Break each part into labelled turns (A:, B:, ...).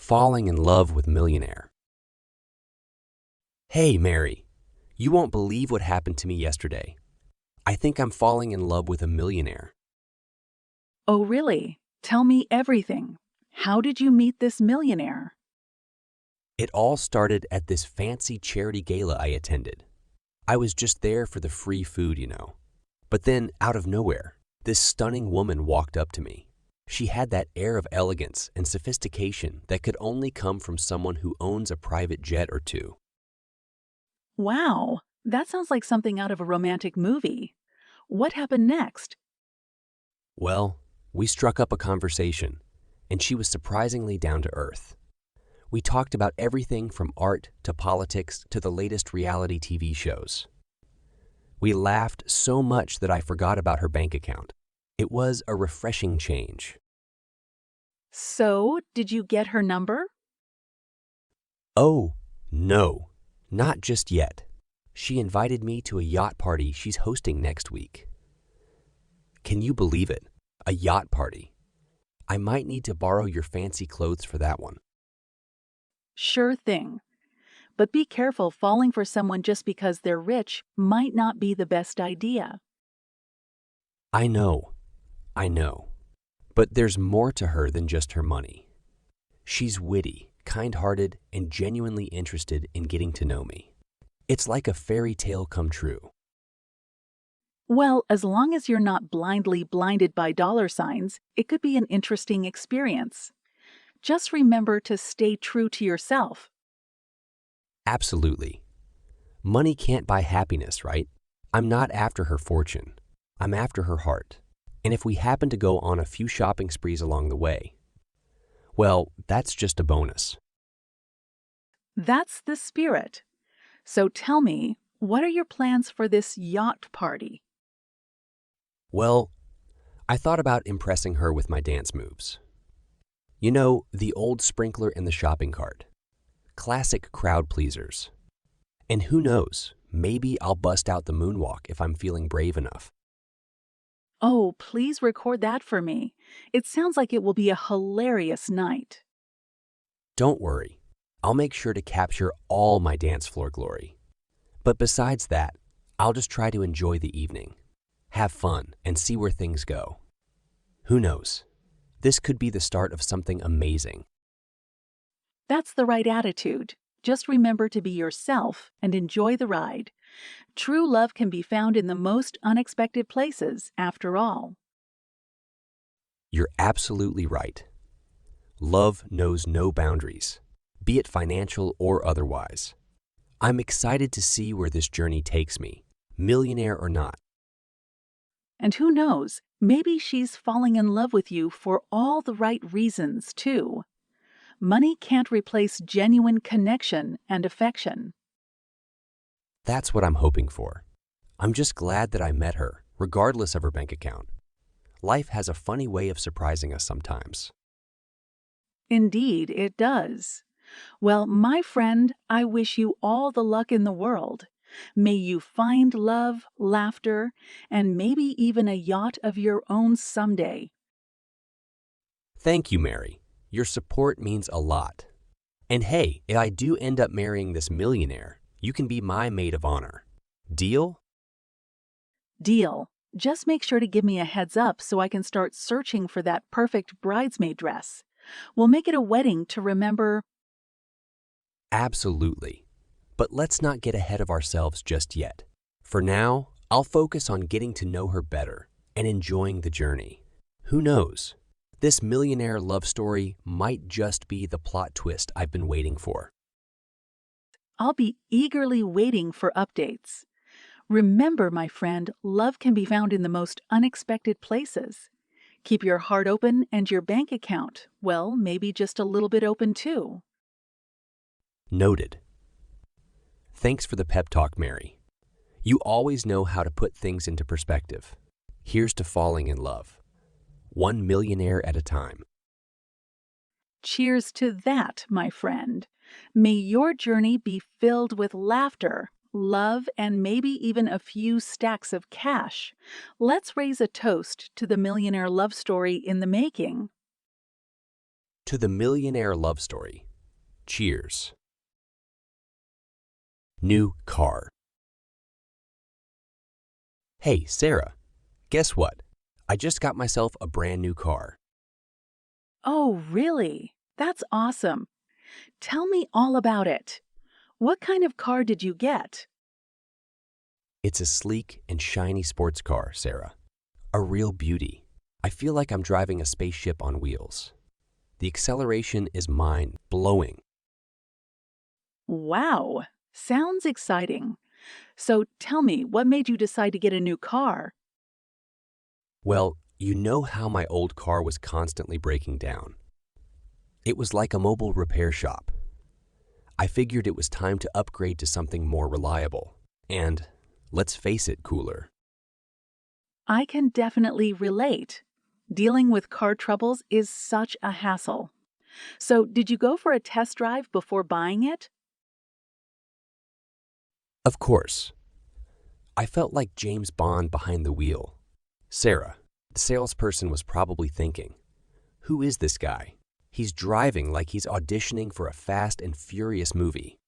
A: Falling in love with millionaire. Hey, Mary, you won't believe what happened to me yesterday. I think I'm falling in love with a millionaire.
B: Oh, really? Tell me everything. How did you meet this millionaire?
A: It all started at this fancy charity gala I attended. I was just there for the free food. But then, out of nowhere, this stunning woman walked up to me. She had that air of elegance and sophistication that could only come from someone who owns a private jet or two.
B: Wow, that sounds like something out of a romantic movie. What happened next?
A: Well, we struck up a conversation, and she was surprisingly down to earth. We talked about everything from art to politics to the latest reality TV shows. We laughed so much that I forgot about her bank account. It was a refreshing change.
B: So, did you get her number?
A: Oh, no, not just yet. She invited me to a yacht party she's hosting next week. Can you believe it? A yacht party. I might need to borrow your fancy clothes for that one.
B: Sure thing. But be careful, falling for someone just because they're rich might not be the best idea.
A: I know. But there's more to her than just her money. She's witty, kind-hearted, and genuinely interested in getting to know me. It's like a fairy tale come true.
B: Well, as long as you're not blindly blinded by dollar signs, it could be an interesting experience. Just remember to stay true to yourself.
A: Absolutely. Money can't buy happiness, right? I'm not after her fortune. I'm after her heart. And if we happen to go on a few shopping sprees along the way, well, that's just a bonus.
B: That's the spirit. So tell me, what are your plans for this yacht party?
A: Well, I thought about impressing her with my dance moves. You know, the old sprinkler in the shopping cart. Classic crowd pleasers. And who knows, maybe I'll bust out the moonwalk if I'm feeling brave enough.
B: Oh, please record that for me. It sounds like it will be a hilarious night.
A: Don't worry, I'll make sure to capture all my dance floor glory. But besides that, I'll just try to enjoy the evening, have fun, and see where things go. Who knows? This could be the start of something amazing.
B: That's the right attitude. Just remember to be yourself and enjoy the ride. True love can be found in the most unexpected places, after all.
A: You're absolutely right. Love knows no boundaries, be it financial or otherwise. I'm excited to see where this journey takes me, millionaire or not.
B: And who knows, maybe she's falling in love with you for all the right reasons, too. Money can't replace genuine connection and affection.
A: That's what I'm hoping for. I'm just glad that I met her, regardless of her bank account. Life has a funny way of surprising us sometimes.
B: Indeed, it does. Well, my friend, I wish you all the luck in the world. May you find love, laughter, and maybe even a yacht of your own someday.
A: Thank you, Mary. Your support means a lot. And hey, if I do end up marrying this millionaire, you can be my maid of honor. Deal?
B: Deal. Just make sure to give me a heads up so I can start searching for that perfect bridesmaid dress. We'll make it a wedding to remember.
A: Absolutely. But let's not get ahead of ourselves just yet. For now, I'll focus on getting to know her better and enjoying the journey. Who knows? This millionaire love story might just be the plot twist I've been waiting for.
B: I'll be eagerly waiting for updates. Remember, my friend, love can be found in the most unexpected places. Keep your heart open and your bank account, well, maybe just a little bit open too.
A: Noted. Thanks for the pep talk, Mary. You always know how to put things into perspective. Here's to falling in love. One millionaire at a time.
B: Cheers to that, my friend. May your journey be filled with laughter, love, and maybe even a few stacks of cash. Let's raise a toast to the millionaire love story in the making.
A: To the millionaire love story. Cheers. New car. Hey, Sarah, guess what? I just got myself a brand new car.
B: Oh, really? That's awesome. Tell me all about it. What kind of car did you get?
A: It's a sleek and shiny sports car, Sarah. A real beauty. I feel like I'm driving a spaceship on wheels. The acceleration is mind-blowing.
B: Wow, sounds exciting. So tell me, what made you decide to get a new car?
A: Well, you know how my old car was constantly breaking down. It was like a mobile repair shop. I figured it was time to upgrade to something more reliable and, let's face it, cooler.
B: I can definitely relate. Dealing with car troubles is such a hassle. So, did you go for a test drive before buying it?
A: Of course, I felt like James Bond behind the wheel. Sarah, the salesperson, was probably thinking, who is this guy? He's driving like he's auditioning for a Fast and Furious movie.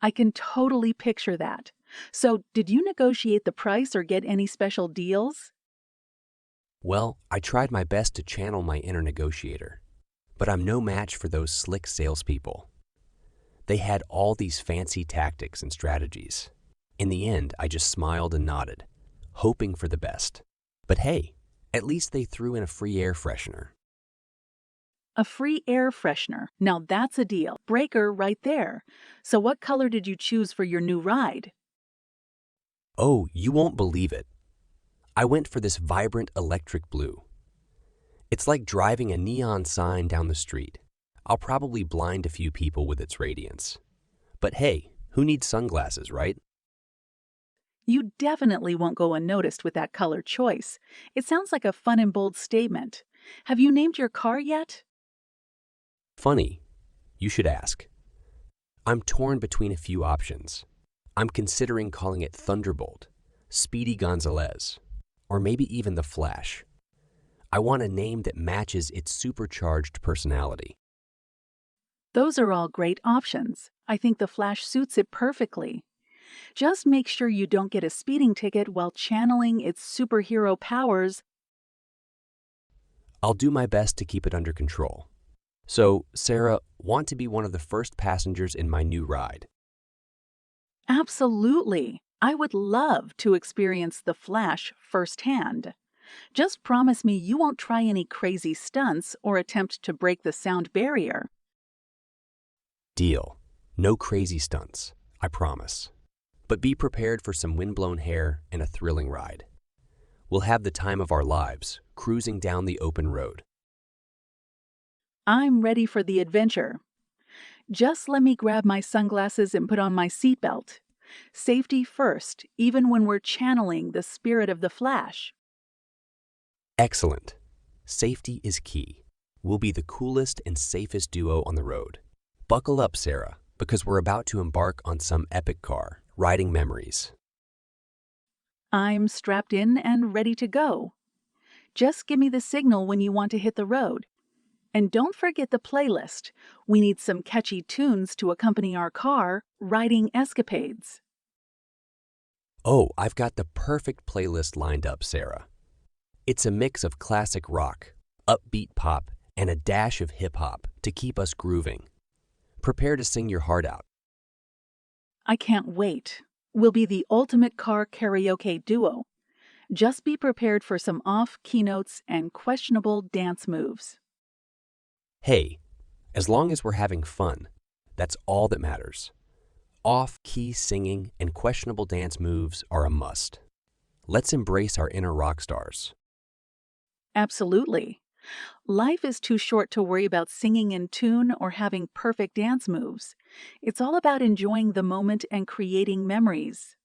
B: I can totally picture that. So, did you negotiate the price or get any special deals?
A: Well, I tried my best to channel my inner negotiator, but I'm no match for those slick salespeople. They had all these fancy tactics and strategies. In the end, I just smiled and nodded, hoping for the best. But hey, at least they threw in a free air freshener.
B: A free air freshener. Now that's a deal. Breaker right there. So, what color did you choose for your new ride?
A: Oh, you won't believe it. I went for this vibrant electric blue. It's like driving a neon sign down the street. I'll probably blind a few people with its radiance. But hey, who needs sunglasses, right?
B: You definitely won't go unnoticed with that color choice. It sounds like a fun and bold statement. Have you named your car yet?
A: Funny, you should ask. I'm torn between a few options. I'm considering calling it Thunderbolt, Speedy Gonzalez, or maybe even the Flash. I want a name that matches its supercharged personality.
B: Those are all great options. I think the Flash suits it perfectly. Just make sure you don't get a speeding ticket while channeling its superhero powers.
A: I'll do my best to keep it under control. So, Sarah, want to be one of the first passengers in my new ride?
B: Absolutely. I would love to experience the Flash firsthand. Just promise me you won't try any crazy stunts or attempt to break the sound barrier.
A: Deal. No crazy stunts, I promise. But be prepared for some windblown hair and a thrilling ride. We'll have the time of our lives, cruising down the open road.
B: I'm ready for the adventure. Just let me grab my sunglasses and put on my seatbelt. Safety first, even when we're channeling the spirit of the Flash.
A: Excellent. Safety is key. We'll be the coolest and safest duo on the road. Buckle up, Sarah, because we're about to embark on some epic car, riding memories.
B: I'm strapped in and ready to go. Just give me the signal when you want to hit the road. And don't forget the playlist. We need some catchy tunes to accompany our car riding escapades.
A: Oh, I've got the perfect playlist lined up, Sarah. It's a mix of classic rock, upbeat pop, and a dash of hip-hop to keep us grooving. Prepare to sing your heart out.
B: I can't wait. We'll be the ultimate car karaoke duo. Just be prepared for some off-key notes and questionable dance moves.
A: Hey, as long as we're having fun, that's all that matters. Off-key singing and questionable dance moves are a must. Let's embrace our inner rock stars.
B: Absolutely. Life is too short to worry about singing in tune or having perfect dance moves. It's all about enjoying the moment and creating memories.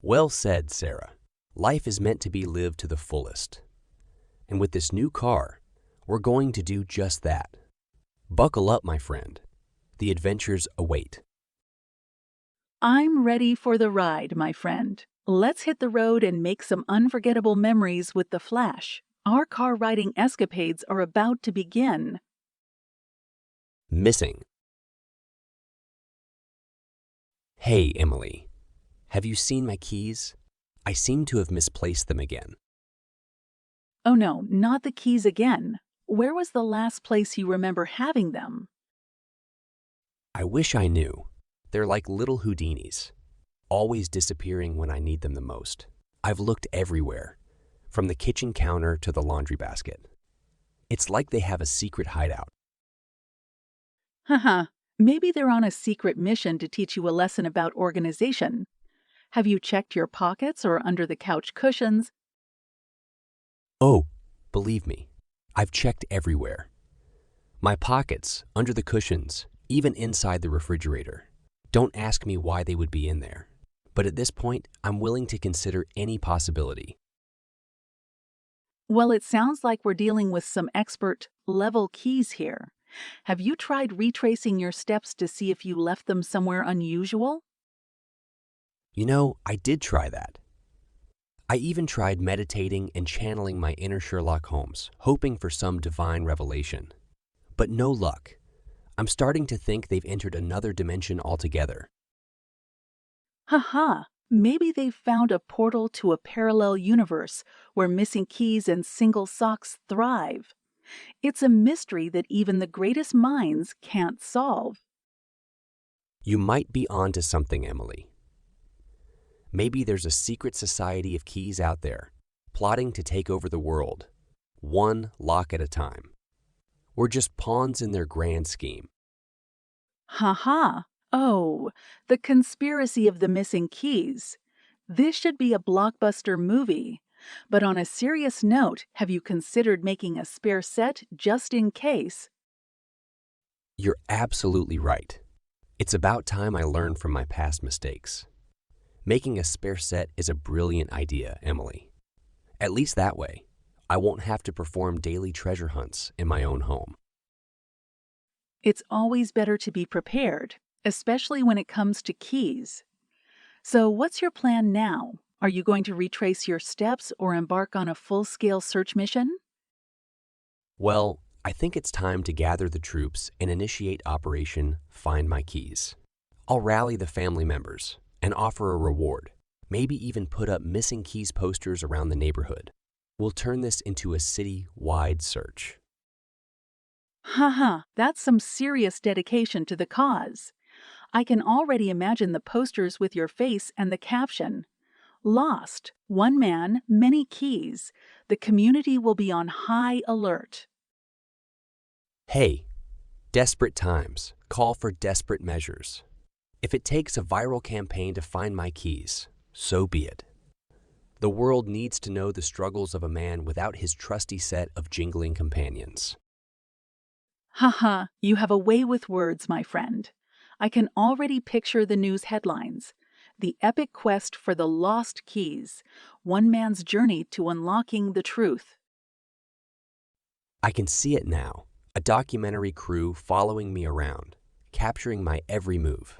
A: Well said, Sarah. Life is meant to be lived to the fullest. And with this new car, we're going to do just that. Buckle up, my friend. The adventures await.
B: I'm ready for the ride, my friend. Let's hit the road and make some unforgettable memories with the Flash. Our car riding escapades are about to begin.
A: Missing. Hey, Emily. Have you seen my keys? I seem to have misplaced them again.
B: Oh no, not the keys again. Where was the last place you remember having them?
A: I wish I knew. They're like little Houdinis, always disappearing when I need them the most. I've looked everywhere, from the kitchen counter to the laundry basket. It's like they have a secret hideout.
B: Haha, maybe they're on a secret mission to teach you a lesson about organization. Have you checked your pockets or under the couch cushions?
A: Oh, believe me, I've checked everywhere. My pockets, under the cushions, even inside the refrigerator. Don't ask me why they would be in there. But at this point, I'm willing to consider any possibility.
B: Well, it sounds like we're dealing with some expert-level keys here. Have you tried retracing your steps to see if you left them somewhere unusual?
A: You know, I did try that. I even tried meditating and channeling my inner Sherlock Holmes, hoping for some divine revelation. But no luck. I'm starting to think they've entered another dimension altogether.
B: Haha, maybe they've found a portal to a parallel universe where missing keys and single socks thrive. It's a mystery that even the greatest minds can't solve.
A: You might be onto something, Emily. Maybe there's a secret society of keys out there, plotting to take over the world, one lock at a time. We're just pawns in their grand scheme.
B: Haha. Oh, the conspiracy of the missing keys. This should be a blockbuster movie. But on a serious note, have you considered making a spare set just in case?
A: You're absolutely right. It's about time I learned from my past mistakes. Making a spare set is a brilliant idea, Emily. At least that way, I won't have to perform daily treasure hunts in my own home.
B: It's always better to be prepared, especially when it comes to keys. So, what's your plan now? Are you going to retrace your steps or embark on a full-scale search mission?
A: Well, I think it's time to gather the troops and initiate Operation Find My Keys. I'll rally the family members and offer a reward, maybe even put up missing keys posters around the neighborhood. We'll turn this into a city-wide search.
B: Haha, that's some serious dedication to the cause. I can already imagine the posters with your face and the caption, "Lost, one man, many keys. The community will be on high alert."
A: Hey, desperate times call for desperate measures. If it takes a viral campaign to find my keys, so be it. The world needs to know the struggles of a man without his trusty set of jingling companions.
B: Haha, you have a way with words, my friend. I can already picture the news headlines. The epic quest for the lost keys, one man's journey to unlocking the truth.
A: I can see it now, a documentary crew following me around, capturing my every move.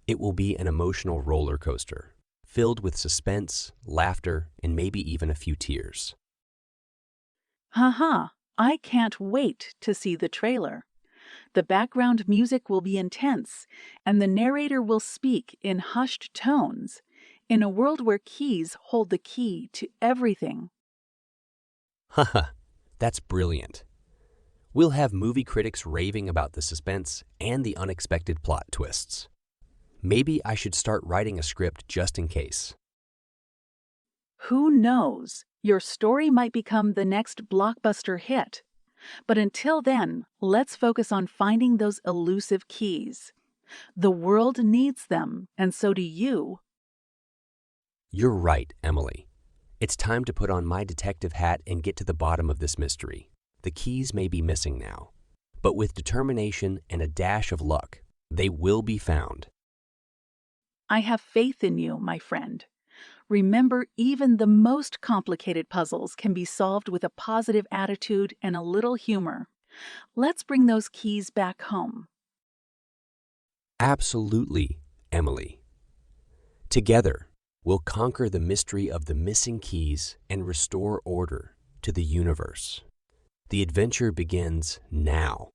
A: It will be an emotional roller coaster, filled with suspense, laughter, and maybe even a few tears.
B: Haha, I can't wait to see the trailer. The background music will be intense, and the narrator will speak in hushed tones, in a world where keys hold the key to everything.
A: Haha, that's brilliant. We'll have movie critics raving about the suspense and the unexpected plot twists. Maybe I should start writing a script just in case.
B: Who knows? Your story might become the next blockbuster hit. But until then, let's focus on finding those elusive keys. The world needs them, and so do you.
A: You're right, Emily. It's time to put on my detective hat and get to the bottom of this mystery. The keys may be missing now, but with determination and a dash of luck, they will be found.
B: I have faith in you, my friend. Remember, even the most complicated puzzles can be solved with a positive attitude and a little humor. Let's bring those keys back home.
A: Absolutely, Emily. Together, we'll conquer the mystery of the missing keys and restore order to the universe. The adventure begins now.